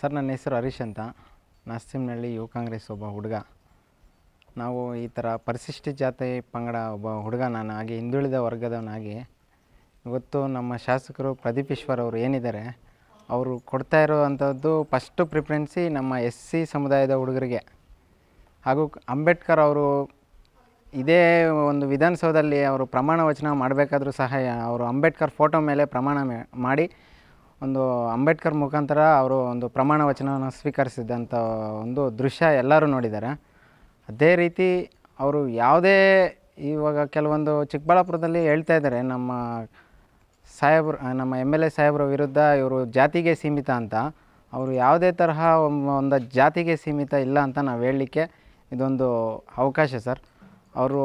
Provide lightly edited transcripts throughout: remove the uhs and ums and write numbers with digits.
Sir, ನನ್ನ ಹೆಸರು ಹರೀಶ್ ಅಂತ. ನಾಸ್ತಿಮ್ನಹಳ್ಳಿ ಯುವ ಕಾಂಗ್ರೆಸ್ ಒಬ್ಬ ಹುಡುಗ. ನಾವು ಈ ಥರ ಪರಿಶಿಷ್ಟ ಜಾತಿ ಪಂಗಡ ಒಬ್ಬ ಹುಡುಗ ನಾನಾಗಿ ಹಿಂದುಳಿದ ವರ್ಗದವನಾಗಿ ಇವತ್ತು ನಮ್ಮ ಶಾಸಕರು ಪ್ರದೀಪ್ ಈಶ್ವರ್ ಅವರು ಏನಿದ್ದಾರೆ, ಅವರು ಕೊಡ್ತಾ ಇರೋವಂಥದ್ದು ಫಸ್ಟು ಪ್ರಿಫರೆನ್ಸಿ ನಮ್ಮ SC ಸಮುದಾಯದ ಹುಡುಗರಿಗೆ. ಹಾಗೂ ಅಂಬೇಡ್ಕರ್ ಅವರು ಇದೇ ಒಂದು ವಿಧಾನಸೌಧದಲ್ಲಿ ಅವರು ಪ್ರಮಾಣ ವಚನ ಮಾಡಬೇಕಾದ್ರೂ ಸಹ ಅವರು ಅಂಬೇಡ್ಕರ್ ಫೋಟೋ ಮೇಲೆ ಪ್ರಮಾಣ ಮಾಡಿ ಒಂದು ಅಂಬೇಡ್ಕರ್ ಮುಖಾಂತರ ಅವರು ಒಂದು ಪ್ರಮಾಣ ವಚನವನ್ನು ಸ್ವೀಕರಿಸಿದಂಥ ಒಂದು ದೃಶ್ಯ ಎಲ್ಲರೂ ನೋಡಿದ್ದಾರೆ. ಅದೇ ರೀತಿ ಅವರು ಯಾವುದೇ ಇವಾಗ ಕೆಲವೊಂದು ಚಿಕ್ಕಬಳ್ಳಾಪುರದಲ್ಲಿ ಹೇಳ್ತಾ ಇದ್ದಾರೆ, ನಮ್ಮ MLA ಸಾಹೇಬ್ರ ವಿರುದ್ಧ ಇವರು ಜಾತಿಗೆ ಸೀಮಿತ ಅಂತ. ಅವರು ಯಾವುದೇ ತರಹ ಒಂದು ಜಾತಿಗೆ ಸೀಮಿತ ಇಲ್ಲ ಅಂತ ನಾವು ಹೇಳಲಿಕ್ಕೆ ಇದೊಂದು ಅವಕಾಶ ಸರ್. ಅವರು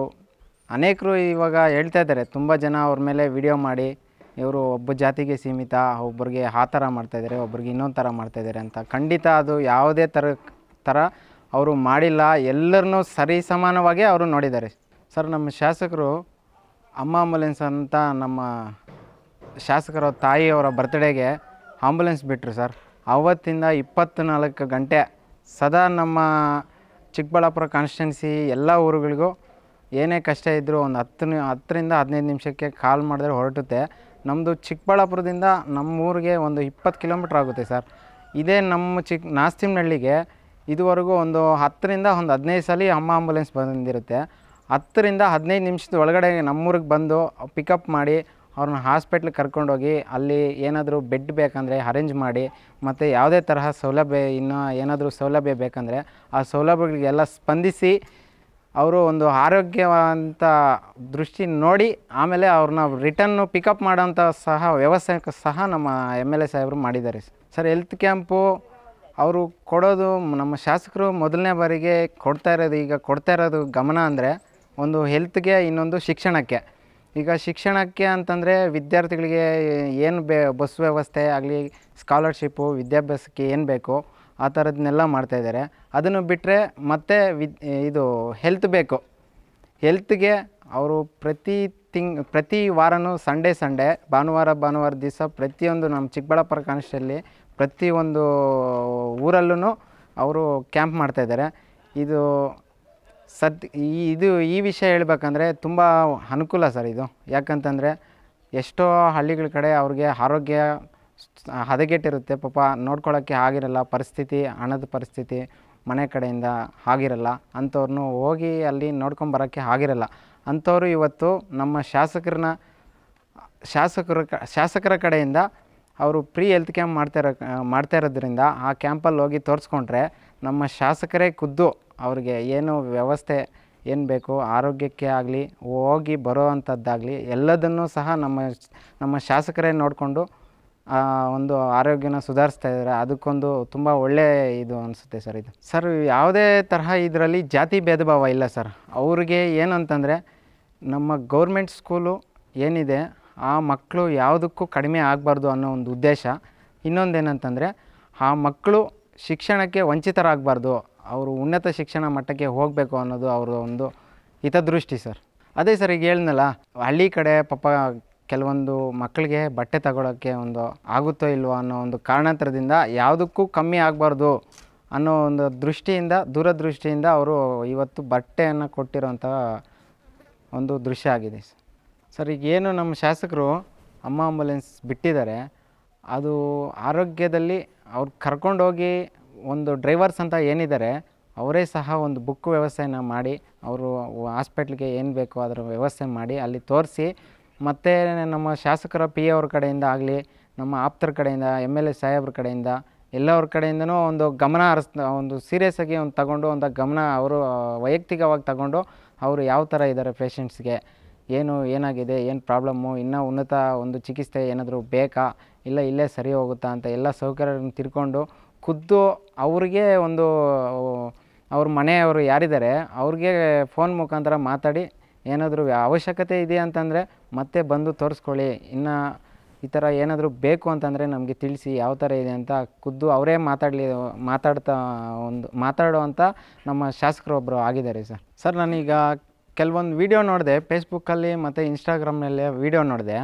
ಅನೇಕರು ಇವಾಗ ಹೇಳ್ತಾ ಇದ್ದಾರೆ, ತುಂಬ ಜನ ಅವ್ರ ಮೇಲೆ ವಿಡಿಯೋ ಮಾಡಿ ಇವರು ಒಬ್ಬ ಜಾತಿಗೆ ಸೀಮಿತ, ಒಬ್ಬರಿಗೆ ಆ ಥರ ಮಾಡ್ತಾಯಿದ್ದಾರೆ, ಒಬ್ರಿಗೆ ಇನ್ನೊಂದು ಥರ ಮಾಡ್ತಾಯಿದ್ದಾರೆ ಅಂತ. ಖಂಡಿತ ಅದು ಯಾವುದೇ ಥರ ಅವರು ಮಾಡಿಲ್ಲ. ಎಲ್ಲರನ್ನೂ ಸರಿ ಸಮಾನವಾಗಿ ಅವರು ನೋಡಿದ್ದಾರೆ ಸರ್. ನಮ್ಮ ಶಾಸಕರು ಅಮ್ಮ ಆಂಬುಲೆನ್ಸ್ ಅಂತ ನಮ್ಮ ಶಾಸಕರ ತಾಯಿಯವರ ಬರ್ತ್ಡೇಗೆ ಆಂಬುಲೆನ್ಸ್ ಬಿಟ್ಟರು ಸರ್. ಆವತ್ತಿಂದ 24 ಗಂಟೆ ಸದಾ ನಮ್ಮ ಚಿಕ್ಕಬಳ್ಳಾಪುರ ಕಾನ್ಸ್ಟಿಟ್ಯುನ್ಸಿ ಎಲ್ಲ ಊರುಗಳಿಗೂ ಏನೇ ಕಷ್ಟ ಇದ್ದರೂ ಒಂದು 10ರಿಂದ 15 ನಿಮಿಷಕ್ಕೆ ಕಾಲ್ ಮಾಡಿದ್ರೆ ಹೊರಟುತ್ತೆ. ನಮ್ಮದು ಚಿಕ್ಕಬಳ್ಳಾಪುರದಿಂದ ನಮ್ಮೂರಿಗೆ ಒಂದು 20 ಕಿಲೋಮೀಟ್ರ್ ಆಗುತ್ತೆ ಸರ್. ಇದೇ ನಮ್ಮ ನಾಸ್ತಿಮ್ನಹಳ್ಳಿಗೆ ಇದುವರೆಗೂ ಒಂದು 10ರಿಂದ 15 ಸಲ ಅಮ್ಮ ಆಂಬುಲೆನ್ಸ್ ಬಂದಿರುತ್ತೆ. 10ರಿಂದ 15 ನಿಮಿಷದ ಒಳಗಡೆ ನಮ್ಮೂರಿಗೆ ಬಂದು ಪಿಕಪ್ ಮಾಡಿ ಅವ್ರನ್ನ ಹಾಸ್ಪಿಟ್ಲಿಗೆ ಕರ್ಕೊಂಡೋಗಿ ಅಲ್ಲಿ ಏನಾದರೂ ಬೆಡ್ ಬೇಕಂದರೆ ಅರೇಂಜ್ ಮಾಡಿ, ಮತ್ತು ಯಾವುದೇ ತರಹ ಸೌಲಭ್ಯ ಇನ್ನೂ ಏನಾದರೂ ಸೌಲಭ್ಯ ಬೇಕಂದರೆ ಆ ಸೌಲಭ್ಯಗಳಿಗೆಲ್ಲ ಸ್ಪಂದಿಸಿ ಅವರು ಒಂದು ಆರೋಗ್ಯವಂತ ದೃಷ್ಟಿ ನೋಡಿ ಆಮೇಲೆ ಅವ್ರನ್ನ ರಿಟರ್ನು ಪಿಕಪ್ ಮಾಡೋಂಥ ಸಹ ವ್ಯವಸ್ಥೆ ಸಹ ನಮ್ಮ MLA ಸಾಹೇಬರು ಮಾಡಿದ್ದಾರೆ ಸರ್. ಹೆಲ್ತ್ ಕ್ಯಾಂಪು ಅವರು ಕೊಡೋದು ನಮ್ಮ ಶಾಸಕರು ಮೊದಲನೇ ಬಾರಿಗೆ ಕೊಡ್ತಾ ಇರೋದು ಗಮನ ಅಂದರೆ ಒಂದು ಹೆಲ್ತ್ಗೆ, ಇನ್ನೊಂದು ಶಿಕ್ಷಣಕ್ಕೆ. ಈಗ ಶಿಕ್ಷಣಕ್ಕೆ ಅಂತಂದರೆ ವಿದ್ಯಾರ್ಥಿಗಳಿಗೆ ಏನು ಬಸ್ ವ್ಯವಸ್ಥೆ ಆಗಲಿ, ಸ್ಕಾಲರ್ಶಿಪ್ಪು, ವಿದ್ಯಾಭ್ಯಾಸಕ್ಕೆ ಏನು ಬೇಕೋ ಆ ಥರದನ್ನೆಲ್ಲ ಮಾಡ್ತಾಯಿದ್ದಾರೆ. ಅದನ್ನು ಬಿಟ್ಟರೆ ಮತ್ತೆ ಇದು ಹೆಲ್ತ್ ಬೇಕು. ಹೆಲ್ತ್ಗೆ ಅವರು ಪ್ರತಿ ವಾರವೂ ಸಂಡೇ ಭಾನುವಾರ ದಿವಸ ಪ್ರತಿಯೊಂದು ನಮ್ಮ ಚಿಕ್ಕಬಳ್ಳಾಪುರ ಕಾನ್ಸ್ಟಿಟ್ಯೂನ್ಸಿಯಲ್ಲಿ ಪ್ರತಿಯೊಂದು ಊರಲ್ಲೂ ಅವರು ಕ್ಯಾಂಪ್ ಮಾಡ್ತಾಯಿದ್ದಾರೆ. ಈ ವಿಷಯ ಹೇಳ್ಬೇಕಂದ್ರೆ ತುಂಬ ಅನುಕೂಲ ಸರ್ ಇದು. ಯಾಕಂತಂದರೆ ಎಷ್ಟೋ ಹಳ್ಳಿಗಳ ಕಡೆ ಅವ್ರಿಗೆ ಆರೋಗ್ಯ ಹದಗೆಟ್ಟಿರುತ್ತೆ, ಪಾಪ ನೋಡ್ಕೊಳ್ಳೋಕ್ಕೆ ಆಗಿರಲ್ಲ, ಹಣದ ಪರಿಸ್ಥಿತಿ ಮನೆ ಕಡೆಯಿಂದ ಆಗಿರಲ್ಲ, ಅಂಥವ್ರನ್ನೂ ಹೋಗಿ ಅಲ್ಲಿ ನೋಡ್ಕೊಂಬರೋಕ್ಕೆ ಆಗಿರಲ್ಲ. ಅಂಥವರು ಇವತ್ತು ನಮ್ಮ ಶಾಸಕರ ಕಡೆಯಿಂದ ಅವರು ಫ್ರೀ ಹೆಲ್ತ್ ಕ್ಯಾಂಪ್ ಮಾಡ್ತಾ ಇರೋದ್ರಿಂದ ಆ ಕ್ಯಾಂಪಲ್ಲಿ ಹೋಗಿ ತೋರಿಸ್ಕೊಂಡ್ರೆ ನಮ್ಮ ಶಾಸಕರೇ ಖುದ್ದು ಅವ್ರಿಗೆ ಏನು ವ್ಯವಸ್ಥೆ ಏನು ಬೇಕು, ಆರೋಗ್ಯಕ್ಕೆ ಆಗಲಿ ಹೋಗಿ ಬರೋ ಅಂಥದ್ದಾಗಲಿ ಎಲ್ಲದನ್ನೂ ಸಹ ನಮ್ಮ ಶಾಸಕರೇ ನೋಡಿಕೊಂಡು ಒಂದು ಆರೋಗ್ಯನ ಸುಧಾರಿಸ್ತಾ ಇದ್ದಾರೆ. ಅದಕ್ಕೊಂದು ತುಂಬ ಒಳ್ಳೆಯ ಇದು ಅನಿಸುತ್ತೆ ಸರ್ ಇದು. ಸರ್, ಯಾವುದೇ ತರಹ ಇದರಲ್ಲಿ ಜಾತಿ ಭೇದ ಭಾವ ಇಲ್ಲ ಸರ್. ಅವ್ರಿಗೆ ಏನಂತಂದರೆ ನಮ್ಮ ಗೌರ್ಮೆಂಟ್ ಸ್ಕೂಲು ಏನಿದೆ ಆ ಮಕ್ಕಳು ಯಾವುದಕ್ಕೂ ಕಡಿಮೆ ಆಗಬಾರ್ದು ಅನ್ನೋ ಒಂದು ಉದ್ದೇಶ. ಇನ್ನೊಂದೇನಂತಂದರೆ ಆ ಮಕ್ಕಳು ಶಿಕ್ಷಣಕ್ಕೆ ವಂಚಿತರಾಗಬಾರ್ದು, ಅವರು ಉನ್ನತ ಶಿಕ್ಷಣ ಮಟ್ಟಕ್ಕೆ ಹೋಗಬೇಕು ಅನ್ನೋದು ಅವರ ಒಂದು ಹಿತದೃಷ್ಟಿ ಸರ್. ಅದೇ ಸರ್, ಈಗ ಹೇಳಿದ್ನಲ್ಲ, ಹಳ್ಳಿ ಕಡೆ ಪಾಪ ಕೆಲವೊಂದು ಮಕ್ಕಳಿಗೆ ಬಟ್ಟೆ ತಗೊಳ್ಳೋಕ್ಕೆ ಒಂದು ಆಗುತ್ತೋ ಇಲ್ವೋ ಅನ್ನೋ ಒಂದು ಕಾರಣಾಂತರದಿಂದ ಯಾವುದಕ್ಕೂ ಕಮ್ಮಿ ಆಗಬಾರ್ದು ಅನ್ನೋ ಒಂದು ದೂರದೃಷ್ಟಿಯಿಂದ ಅವರು ಇವತ್ತು ಬಟ್ಟೆಯನ್ನು ಕೊಟ್ಟಿರೋಂಥ ಒಂದು ದೃಶ್ಯ ಆಗಿದೆ ಸರ್. ಈಗೇನು ನಮ್ಮ ಶಾಸಕರು ಅಮ್ಮ ಆಂಬುಲೆನ್ಸ್ ಬಿಟ್ಟಿದ್ದಾರೆ, ಅದು ಆರೋಗ್ಯದಲ್ಲಿ ಅವ್ರು ಕರ್ಕೊಂಡೋಗಿ ಒಂದು ಡ್ರೈವರ್ಸ್ ಅಂತ ಏನಿದ್ದಾರೆ ಅವರೇ ಸಹ ಒಂದು ಬುಕ್ ವ್ಯವಸ್ಥೆನ ಮಾಡಿ ಅವರು ಹಾಸ್ಪಿಟ್ಲಿಗೆ ಏನು ಬೇಕೋ ಅದರ ವ್ಯವಸ್ಥೆ ಮಾಡಿ ಅಲ್ಲಿ ತೋರಿಸಿ, ಮತ್ತು ನಮ್ಮ ಶಾಸಕರ PA ಅವ್ರ ಕಡೆಯಿಂದ ಆಗಲಿ, ನಮ್ಮ ಆಪ್ತರ ಕಡೆಯಿಂದ, MLA ಸಾಹೇಬ್ರ ಕಡೆಯಿಂದ, ಎಲ್ಲವ್ರ ಕಡೆಯಿಂದನೂ ಒಂದು ಗಮನ ಒಂದು ಸೀರಿಯಸ್ ಆಗಿ ಒಂದು ತಗೊಂಡು ಒಂದು ಗಮನ ಅವರು ವೈಯಕ್ತಿಕವಾಗಿ ತಗೊಂಡು ಅವರು ಯಾವ ಥರ ಇದ್ದಾರೆ, ಪೇಷಂಟ್ಸ್ಗೆ ಏನಾಗಿದೆ, ಏನು ಪ್ರಾಬ್ಲಮ್ಮು, ಇನ್ನೂ ಉನ್ನತ ಒಂದು ಚಿಕಿತ್ಸೆ ಏನಾದರೂ ಬೇಕಾ, ಇಲ್ಲ ಇಲ್ಲೇ ಸರಿ ಹೋಗುತ್ತಾ ಅಂತ ಎಲ್ಲ ಸೌಕರ್ಯಗಳನ್ನು ತಿಳ್ಕೊಂಡು ಖುದ್ದು ಅವ್ರಿಗೆ ಅವ್ರ ಮನೆಯವರು ಯಾರಿದ್ದಾರೆ ಅವ್ರಿಗೆ ಫೋನ್ ಮುಖಾಂತರ ಮಾತಾಡಿ ಏನಾದರೂ ಅವಶ್ಯಕತೆ ಇದೆ ಅಂತಂದರೆ ಮತ್ತೆ ಬಂದು ತೋರಿಸ್ಕೊಳ್ಳಿ, ಇನ್ನು ಈ ಥರ ಏನಾದರೂ ಬೇಕು ಅಂತಂದರೆ ನಮಗೆ ತಿಳಿಸಿ, ಯಾವ ಥರ ಇದೆ ಅಂತ ಖುದ್ದು ಅವರೇ ಮಾತಾಡುವಂಥ ನಮ್ಮ ಶಾಸಕರೊಬ್ಬರು ಆಗಿದ್ದಾರೆ ಸರ್. ನಾನೀಗ ಕೆಲವೊಂದು ವೀಡಿಯೋ ನೋಡಿದೆ ಫೇಸ್ಬುಕ್ಕಲ್ಲಿ ಮತ್ತು ಇನ್ಸ್ಟಾಗ್ರಾಮ್ನಲ್ಲಿ ವೀಡಿಯೋ ನೋಡಿದೆ.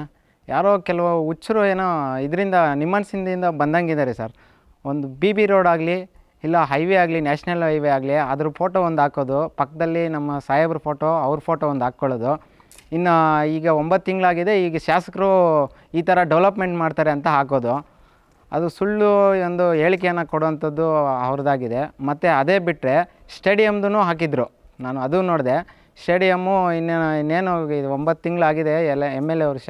ಯಾರೋ ಕೆಲವು ಹುಚ್ಚರು ಏನೋ ಇದರಿಂದ ನಿಮ್ಮನ್ಸಿಂದಿಂದ ಬಂದಂಗಿದ್ದಾರೆ ಸರ್. ಒಂದು ಬಿ ರೋಡ್ ಆಗಲಿ ಇಲ್ಲ ಹೈವೇ ಆಗಲಿ, ನ್ಯಾಷನಲ್ ಹೈವೇ ಆಗಲಿ, ಅದ್ರ ಫೋಟೋ ಒಂದು ಹಾಕೋದು, ಪಕ್ಕದಲ್ಲಿ ನಮ್ಮ ಸಾಹೇಬ್ರ ಫೋಟೋ, ಅವ್ರ ಫೋಟೋ ಒಂದು ಹಾಕ್ಕೊಳ್ಳೋದು. ಇನ್ನು ಈಗ 9 ತಿಂಗಳಾಗಿದೆ, ಈಗ ಶಾಸಕರು ಈ ಥರ ಡೆವಲಪ್ಮೆಂಟ್ ಮಾಡ್ತಾರೆ ಅಂತ ಹಾಕೋದು. ಅದು ಸುಳ್ಳು ಒಂದು ಹೇಳಿಕೆಯನ್ನು ಕೊಡುವಂಥದ್ದು ಅವ್ರದ್ದಾಗಿದೆ. ಮತ್ತು ಅದೇ ಬಿಟ್ಟರೆ ಸ್ಟೇಡಿಯಮ್ದು ಹಾಕಿದ್ರು, ನಾನು ಅದು ನೋಡಿದೆ. ಸ್ಟೇಡಿಯಮ್ಮು ಇನ್ನೇನು 9 ತಿಂಗಳಾಗಿದೆ, ಎಲ್ಲ MLA ಅವರು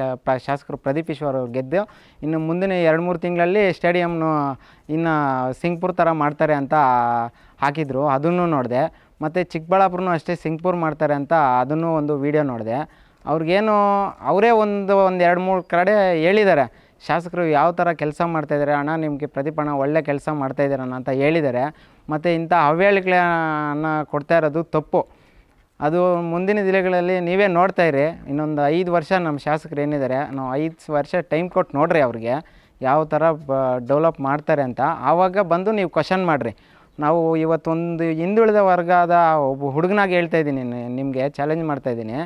ಶಾಸಕರು ಪ್ರದೀಪ್ ಈಶ್ವರ್ ಅವರು ಗೆದ್ದು, ಇನ್ನು ಮುಂದಿನ 2-3 ತಿಂಗಳಲ್ಲಿ ಸ್ಟೇಡಿಯಮ್ನು ಇನ್ನು ಸಿಂಗ್ಪುರ್ ಥರ ಮಾಡ್ತಾರೆ ಅಂತ ಹಾಕಿದ್ರು, ಅದನ್ನು ನೋಡಿದೆ. ಮತ್ತು ಚಿಕ್ಕಬಳ್ಳಾಪುರನೂ ಅಷ್ಟೇ ಸಿಂಗ್ಪುರ್ ಮಾಡ್ತಾರೆ ಅಂತ ಅದನ್ನು ಒಂದು ವೀಡಿಯೋ ನೋಡಿದೆ. ಅವ್ರಿಗೇನು ಅವರೇ ಒಂದು 2-3 ಕಡೆ ಹೇಳಿದ್ದಾರೆ, ಶಾಸಕರು ಯಾವ ಥರ ಕೆಲಸ ಮಾಡ್ತಾಯಿದ್ದಾರೆ ಅಣ್ಣ, ನಿಮಗೆ ಪ್ರದೀಪ್ ಅಣ್ಣ ಒಳ್ಳೆ ಕೆಲಸ ಮಾಡ್ತಾಯಿದ್ದೀರಣ್ಣ ಅಂತ ಹೇಳಿದ್ದಾರೆ. ಮತ್ತು ಇಂಥ ಅವ್ಯಾಳಿಕೆಯನ್ನು ಕೊಡ್ತಾ ಇರೋದು ತಪ್ಪು. ಅದು ಮುಂದಿನ ದಿನಗಳಲ್ಲಿ ನೀವೇ ನೋಡ್ತಾಯಿರಿ. ಇನ್ನೊಂದು 5 ವರ್ಷ ನಮ್ಮ ಶಾಸಕರು ಏನಿದ್ದಾರೆ, ನಾವು 5 ವರ್ಷ ಟೈಮ್ ಕೊಟ್ಟು ನೋಡ್ರಿ ಅವ್ರಿಗೆ ಯಾವ ಥರ ಡೆವಲಪ್ ಮಾಡ್ತಾರೆ ಅಂತ. ಆವಾಗ ಬಂದು ನೀವು ಕ್ವಶನ್ ಮಾಡಿರಿ. ನಾವು ಇವತ್ತೊಂದು ಹಿಂದುಳಿದ ವರ್ಗದ ಒಬ್ಬ ಹುಡುಗನಾಗಿ ಹೇಳ್ತಾಯಿದ್ದೀನಿ, ನಿಮಗೆ ಚಾಲೆಂಜ್ ಮಾಡ್ತಾಯಿದ್ದೀನಿ.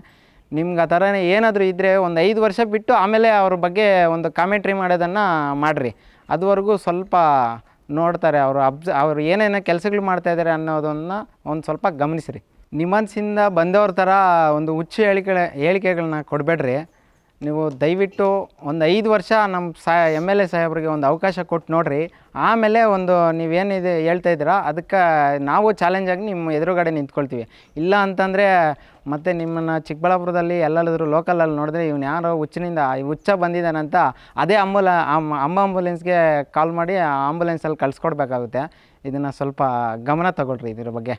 ನಿಮ್ಗೆ ಆ ಥರನೇ ಏನಾದರೂ ಇದ್ದರೆ ಒಂದು 5 ವರ್ಷ ಬಿಟ್ಟು ಆಮೇಲೆ ಅವ್ರ ಬಗ್ಗೆ ಒಂದು ಕಾಮೆಂಟ್ರಿ ಮಾಡೋದನ್ನು ಮಾಡಿರಿ. ಅದುವರೆಗೂ ಸ್ವಲ್ಪ ನೋಡ್ತಾರೆ ಅವರು ಏನೇನೋ ಕೆಲಸಗಳು ಮಾಡ್ತಾಯಿದ್ದಾರೆ ಅನ್ನೋದನ್ನು ಒಂದು ಸ್ವಲ್ಪ ಗಮನಿಸಿರಿ. ನಿಮ್ಮನ್ಸಿಂದ ಬಂದವ್ರ ಥರ ಒಂದು ಹುಚ್ಚು ಹೇಳಿಕೆಗಳನ್ನ ಕೊಡಬೇಡ್ರಿ. ನೀವು ದಯವಿಟ್ಟು ಒಂದು 5 ವರ್ಷ ನಮ್ಮ MLA ಸಾಹೇಬ್ರಿಗೆ ಒಂದು ಅವಕಾಶ ಕೊಟ್ಟು ನೋಡಿರಿ. ಆಮೇಲೆ ಒಂದು ನೀವೇನಿದೆ ಹೇಳ್ತಾಯಿದ್ದೀರಾ ಅದಕ್ಕೆ ನಾವು ಚಾಲೆಂಜಾಗಿ ನಿಮ್ಮ ಎದುರುಗಡೆ ನಿಂತ್ಕೊಳ್ತೀವಿ. ಇಲ್ಲ ಅಂತಂದರೆ ಮತ್ತು ನಿಮ್ಮನ್ನು ಚಿಕ್ಕಬಳ್ಳಾಪುರದಲ್ಲಿ ಎಲ್ಲಾದರೂ ಲೋಕಲಲ್ಲಿ ನೋಡಿದ್ರೆ ಇವ್ನು ಯಾರೋ ಹುಚ್ಚ ಬಂದಿದ್ದಾನಂತ ಅದೇ ಆಂಬುಲೆನ್ಸ್ಗೆ ಕಾಲ್ ಮಾಡಿ ಆಂಬುಲೆನ್ಸಲ್ಲಿ ಕಳಿಸ್ಕೊಡ್ಬೇಕಾಗುತ್ತೆ. ಇದನ್ನು ಸ್ವಲ್ಪ ಗಮನ ತಗೊಳ್ರಿ ಇದ್ರ ಬಗ್ಗೆ.